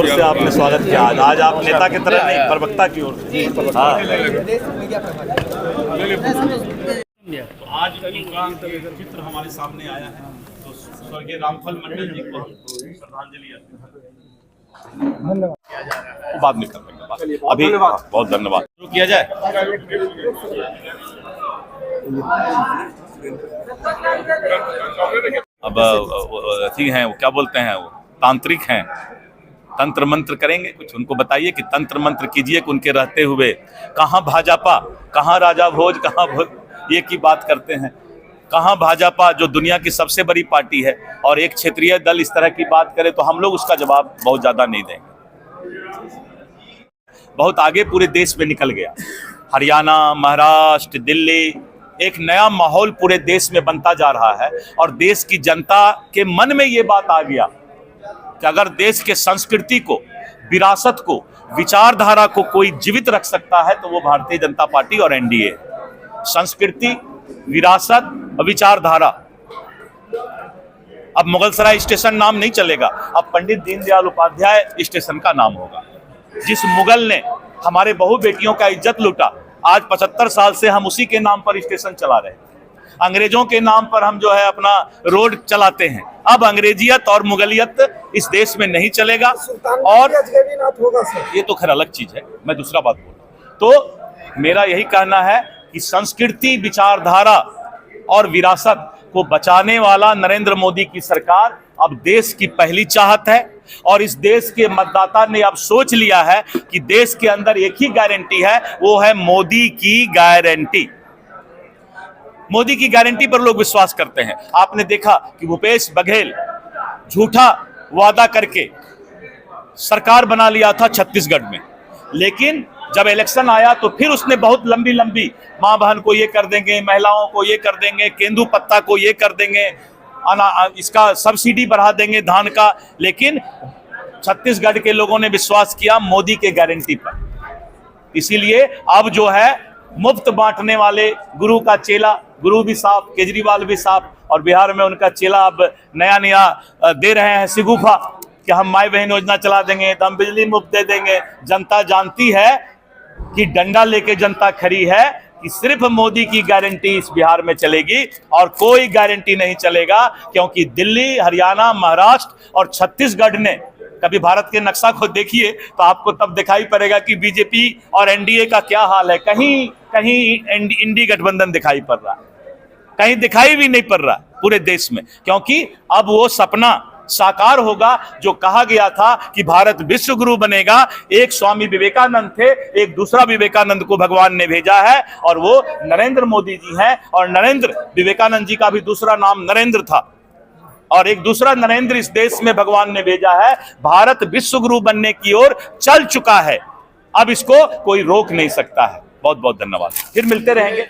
से आपने स्वागत किया। आज आप नेता की तरह नहीं, प्रवक्ता की ओर से। हाँ, तो आज उनका चित्र हमारे सामने आया है, तो स्वर्गीय रामफल मंडल जी को हम श्रद्धांजलि बाद में कर लेंगे। अभी बहुत धन्यवाद। शुरू किया जाए। अब ठीक है, वो क्या बोलते हैं, वो तांत्रिक हैं, तंत्र मंत्र करेंगे कुछ। उनको बताइए कि तंत्र मंत्र कीजिए कि उनके रहते हुए कहाँ भाजपा, कहाँ राजा भोज, कहाँ ये की बात करते हैं। कहाँ भाजपा जो दुनिया की सबसे बड़ी पार्टी है, और एक क्षेत्रीय दल इस तरह की बात करे तो हम लोग उसका जवाब बहुत ज्यादा नहीं देंगे। बहुत आगे पूरे देश में निकल गया। हरियाणा, महाराष्ट्र, दिल्ली, एक नया माहौल पूरे देश में बनता जा रहा है। और देश की जनता के मन में ये बात आ गया कि अगर देश के संस्कृति को, विरासत को, विचारधारा को कोई जीवित रख सकता है तो वो भारतीय जनता पार्टी और एनडीए। संस्कृति, विरासत और विचारधारा। अब मुगलसराय स्टेशन नाम नहीं चलेगा, अब पंडित दीनदयाल उपाध्याय स्टेशन का नाम होगा। जिस मुगल ने हमारे बहु बेटियों का इज्जत लूटा, आज 75 साल से हम उसी के नाम पर स्टेशन चला रहे हैं। अंग्रेजों के नाम पर हम जो है अपना रोड चलाते हैं। अब अंग्रेजियत और मुगलियत इस देश में नहीं चलेगा। और ये तो खैर अलग चीज है, मैं दूसरा बात बोल। तो मेरा यही कहना है कि संस्कृति, विचारधारा और विरासत को बचाने वाला नरेंद्र मोदी की सरकार अब देश की पहली चाहत है। और इस देश के मतदाता ने अब सोच लिया है कि देश के अंदर एक ही गारंटी है, वो है मोदी की गारंटी। मोदी की गारंटी पर लोग विश्वास करते हैं। आपने देखा कि भूपेश बघेल झूठा वादा करके सरकार बना लिया था छत्तीसगढ़ में, लेकिन जब इलेक्शन आया तो फिर उसने बहुत लंबी लंबी मां बहन को ये कर देंगे, महिलाओं को ये कर देंगे, केंदू पत्ता को ये कर देंगे, इसका सब्सिडी बढ़ा देंगे धान का। लेकिन छत्तीसगढ़ के लोगों ने विश्वास किया मोदी के गारंटी पर। इसीलिए अब जो है मुफ्त बांटने वाले गुरु का चेला, गुरु भी साफ, केजरीवाल भी साफ, और बिहार में उनका चेला अब नया नया दे रहे हैं सिगुफा कि हम माई बहन योजना चला देंगे, तो हम बिजली मुफ्त दे देंगे। जनता जानती है कि डंडा लेके जनता खड़ी है कि सिर्फ मोदी की गारंटी इस बिहार में चलेगी और कोई गारंटी नहीं चलेगा। क्योंकि दिल्ली, हरियाणा, महाराष्ट्र और छत्तीसगढ़ ने, कभी भारत के नक्शा को देखिए तो आपको तब दिखाई पड़ेगा कि बीजेपी और एनडीए का क्या हाल है। कहीं कहीं इंडी गठबंधन दिखाई पड़ रहा है, कहीं दिखाई भी नहीं पड़ रहा पूरे देश में। क्योंकि अब वो सपना साकार होगा जो कहा गया था कि भारत विश्व गुरु बनेगा। एक स्वामी विवेकानंद थे, एक दूसरा विवेकानंद को भगवान ने भेजा है और वो नरेंद्र मोदी जी हैं। और नरेंद्र, विवेकानंद जी का भी दूसरा नाम नरेंद्र था, और एक दूसरा नरेंद्र इस देश में भगवान ने भेजा है। भारत विश्व गुरु बनने की ओर चल चुका है, अब इसको कोई रोक नहीं सकता है। बहुत बहुत धन्यवाद, फिर मिलते रहेंगे।